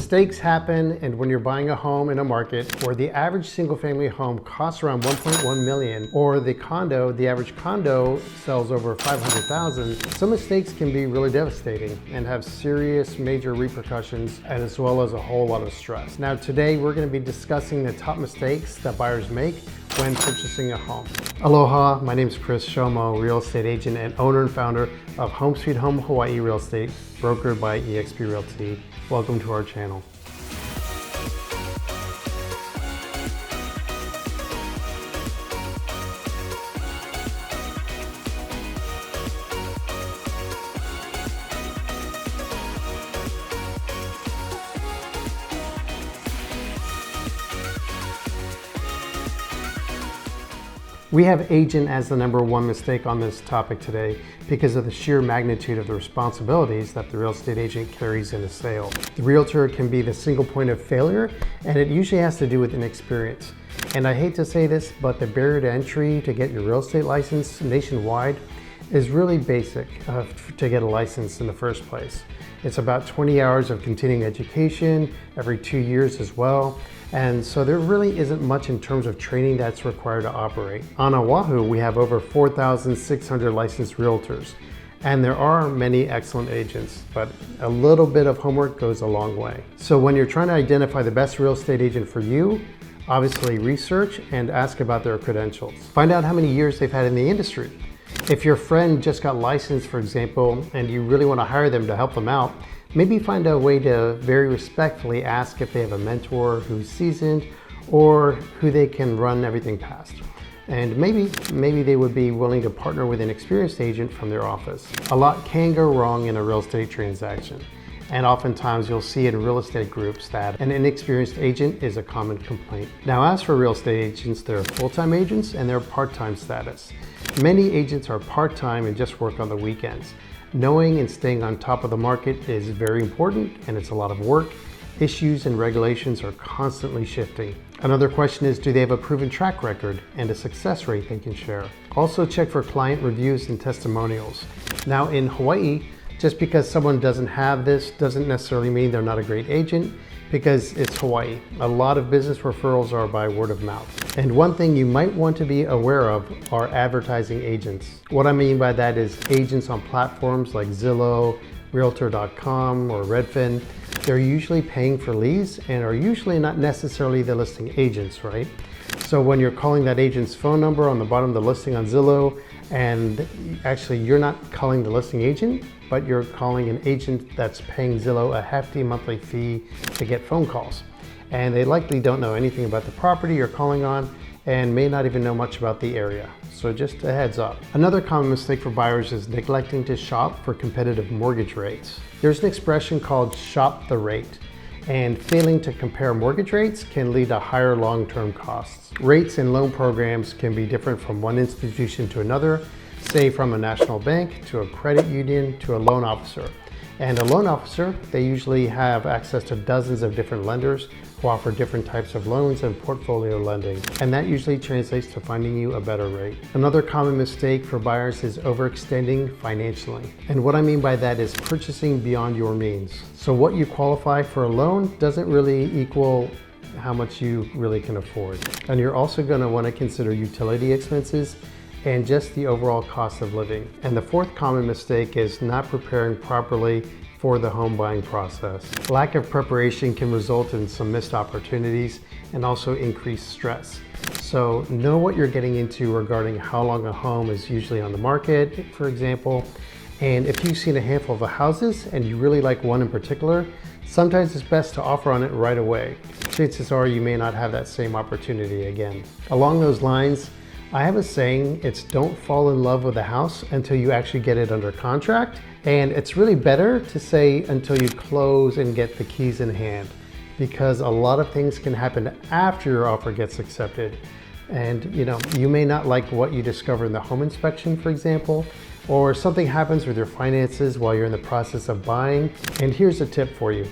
Mistakes happen, and when you're buying a home in a market where the average single-family home costs around 1.1 million, or the average condo sells over 500,000, some mistakes can be really devastating and have serious major repercussions, and as well as a whole lot of stress. Now today we're going to be discussing the top mistakes that buyers make when purchasing a home. Aloha, my name is Chris Shomo, real estate agent and owner and founder of Home Sweet Home Hawaii Real Estate, brokered by eXp Realty. Welcome to our channel. We have agent as the number one mistake on this topic today because of the sheer magnitude of the responsibilities that the real estate agent carries in a sale. The realtor can be the single point of failure, and it usually has to do with inexperience. And I hate to say this, but the barrier to entry to get your real estate license nationwide is really basic to get a license in the first place. It's about 20 hours of continuing education every 2 years as well. And so there really isn't much in terms of training that's required to operate. On Oahu, we have over 4,600 licensed realtors, and there are many excellent agents, but a little bit of homework goes a long way. So when you're trying to identify the best real estate agent for you, obviously research and ask about their credentials. Find out how many years they've had in the industry. If your friend just got licensed, for example, and you really want to hire them to help them out, maybe find a way to very respectfully ask if they have a mentor who's seasoned or who they can run everything past. And maybe they would be willing to partner with an experienced agent from their office. A lot can go wrong in a real estate transaction. And oftentimes you'll see in real estate groups that an inexperienced agent is a common complaint. Now, as for real estate agents, there are full-time agents and there are part-time status. Many agents are part-time and just work on the weekends. Knowing and staying on top of the market is very important, and it's a lot of work. Issues and regulations are constantly shifting. Another question is, do they have a proven track record and a success rate they can share? Also check for client reviews and testimonials. Now in Hawaii, just because someone doesn't have this doesn't necessarily mean they're not a great agent, because it's Hawaii. A lot of business referrals are by word of mouth. And one thing you might want to be aware of are advertising agents. What I mean by that is agents on platforms like Zillow, Realtor.com, or Redfin. They're usually paying for leads and are usually not necessarily the listing agents, right? So when you're calling that agent's phone number on the bottom of the listing on Zillow, and actually you're not calling the listing agent, but you're calling an agent that's paying Zillow a hefty monthly fee to get phone calls. And they likely don't know anything about the property you're calling on and may not even know much about the area. So just a heads up. Another common mistake for buyers is neglecting to shop for competitive mortgage rates. There's an expression called shop the rate, and failing to compare mortgage rates can lead to higher long-term costs. Rates in loan programs can be different from one institution to another, say from a national bank to a credit union to a loan officer. And a loan officer, they usually have access to dozens of different lenders who offer different types of loans and portfolio lending. And that usually translates to finding you a better rate. Another common mistake for buyers is overextending financially. And what I mean by that is purchasing beyond your means. So what you qualify for a loan doesn't really equal how much you really can afford. And you're also going to want to consider utility expenses and just the overall cost of living. And the fourth common mistake is not preparing properly for the home buying process. Lack of preparation can result in some missed opportunities and also increased stress. So know what you're getting into regarding how long a home is usually on the market, for example. And if you've seen a handful of houses and you really like one in particular, sometimes it's best to offer on it right away. Chances are you may not have that same opportunity again. Along those lines, I have a saying, it's don't fall in love with a house until you actually get it under contract. And it's really better to say until you close and get the keys in hand, because a lot of things can happen after your offer gets accepted. And you may not like what you discover in the home inspection, for example, or something happens with your finances while you're in the process of buying. And here's a tip for you.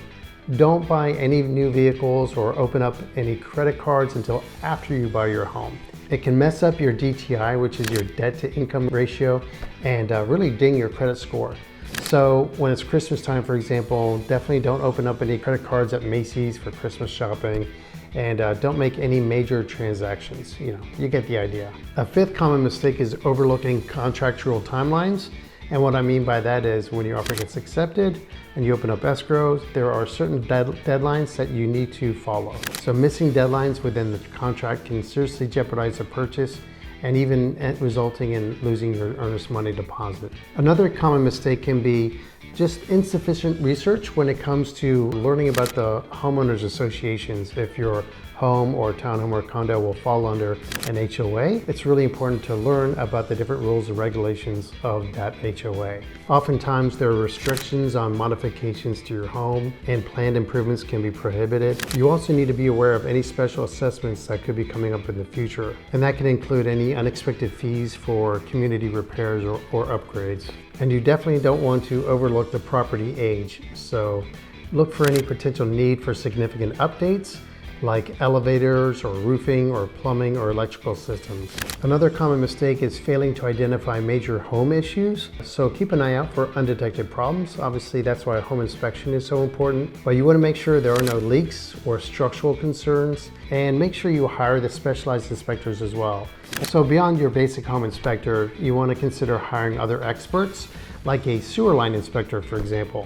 Don't buy any new vehicles or open up any credit cards until after you buy your home. It can mess up your DTI, which is your debt to income ratio, and really ding your credit score. So when it's Christmas time, for example, definitely don't open up any credit cards at Macy's for Christmas shopping, and don't make any major transactions. You get the idea. A fifth common mistake is overlooking contractual timelines. And what I mean by that is when your offer gets accepted and you open up escrows, there are certain deadlines that you need to follow. So missing deadlines within the contract can seriously jeopardize the purchase and even resulting in losing your earnest money deposit. Another common mistake can be just insufficient research when it comes to learning about the homeowners associations. If your home or townhome or condo will fall under an HOA, it's really important to learn about the different rules and regulations of that HOA. Oftentimes there are restrictions on modifications to your home, and planned improvements can be prohibited. You also need to be aware of any special assessments that could be coming up in the future, and that can include any unexpected fees for community repairs or upgrades. And you definitely don't want to overlook the property age, so look for any potential need for significant updates like elevators or roofing or plumbing or electrical systems. Another common mistake is failing to identify major home issues. So keep an eye out for undetected problems. Obviously, that's why a home inspection is so important, but you want to make sure there are no leaks or structural concerns, and make sure you hire the specialized inspectors as well. So beyond your basic home inspector, you want to consider hiring other experts like a sewer line inspector, for example.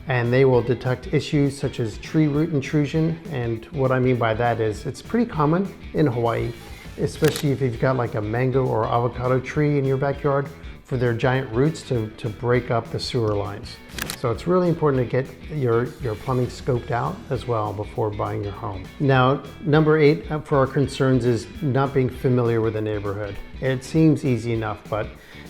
And they will detect issues such as tree root intrusion. And what I mean by that is it's pretty common in Hawaii, especially if you've got like a mango or avocado tree in your backyard, for their giant roots to break up the sewer lines. So it's really important to get your plumbing scoped out as well before buying your home. Now, number 8 for our concerns is not being familiar with the neighborhood. It seems easy enough, but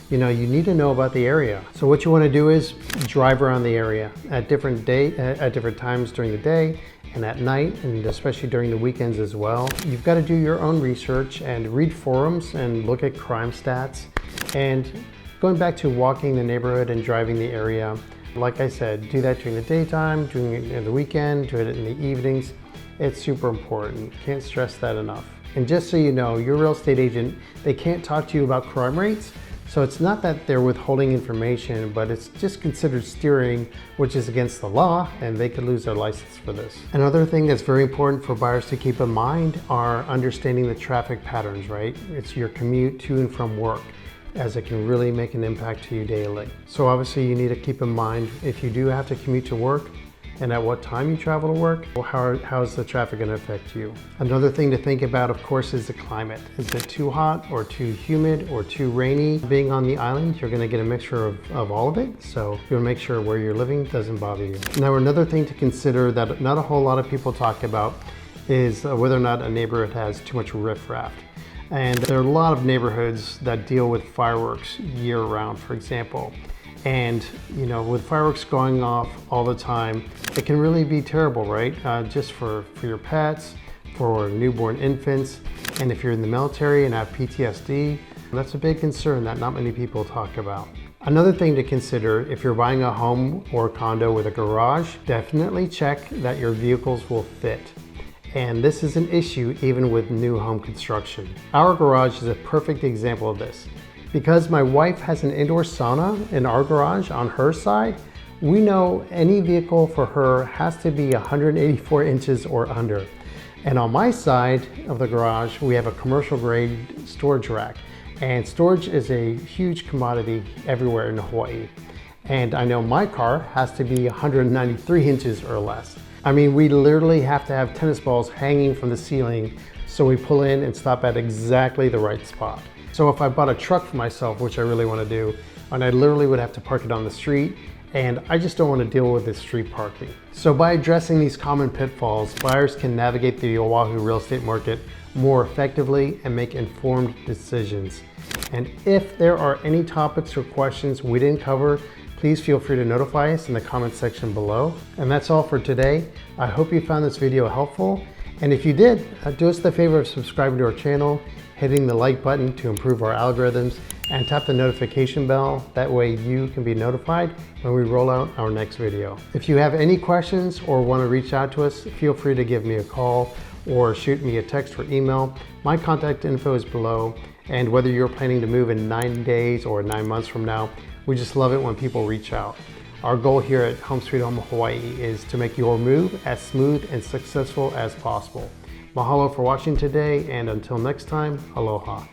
you need to know about the area. So what you want to do is drive around the area at different times during the day and at night, and especially during the weekends as well. You've got to do your own research and read forums and look at crime stats. And going back to walking the neighborhood and driving the area, like I said, do that during the daytime, doing it in the weekend, do it in the evenings. It's super important. Can't stress that enough. And just so you know, your real estate agent, they can't talk to you about crime rates. So it's not that they're withholding information, but it's just considered steering, which is against the law, and they could lose their license for this. Another thing that's very important for buyers to keep in mind are understanding the traffic patterns, right? It's your commute to and from work, as it can really make an impact to you daily. So obviously you need to keep in mind if you do have to commute to work, and at what time you travel to work, how's the traffic going to affect you? Another thing to think about, of course, is the climate. Is it too hot or too humid or too rainy? Being on the island, you're going to get a mixture of all of it, so you want to make sure where you're living doesn't bother you. Now, another thing to consider that not a whole lot of people talk about is whether or not a neighborhood has too much riffraff. And there are a lot of neighborhoods that deal with fireworks year-round, for example. And with fireworks going off all the time, it can really be terrible, right? Just for your pets, for newborn infants, and if you're in the military and have PTSD, that's a big concern that not many people talk about. Another thing to consider, if you're buying a home or condo with a garage, definitely check that your vehicles will fit. And this is an issue even with new home construction. Our garage is a perfect example of this. Because my wife has an indoor sauna in our garage on her side, we know any vehicle for her has to be 184 inches or under. And on my side of the garage, we have a commercial grade storage rack. And storage is a huge commodity everywhere in Hawaii. And I know my car has to be 193 inches or less. I mean, we literally have to have tennis balls hanging from the ceiling, so we pull in and stop at exactly the right spot. So if I bought a truck for myself, which I really want to do, and I literally would have to park it on the street, and I just don't want to deal with this street parking. So by addressing these common pitfalls, buyers can navigate the Oahu real estate market more effectively and make informed decisions. And if there are any topics or questions we didn't cover, please feel free to notify us in the comment section below. And that's all for today. I hope you found this video helpful. And if you did, do us the favor of subscribing to our channel, hitting the like button to improve our algorithms, and tap the notification bell. That way you can be notified when we roll out our next video. If you have any questions or want to reach out to us, feel free to give me a call or shoot me a text or email. My contact info is below. And whether you're planning to move in 9 days or 9 months from now, We just love it when people reach out. Our goal here at Home Sweet Home Hawaii is to make your move as smooth and successful as possible. Mahalo for watching today, and until next time, aloha.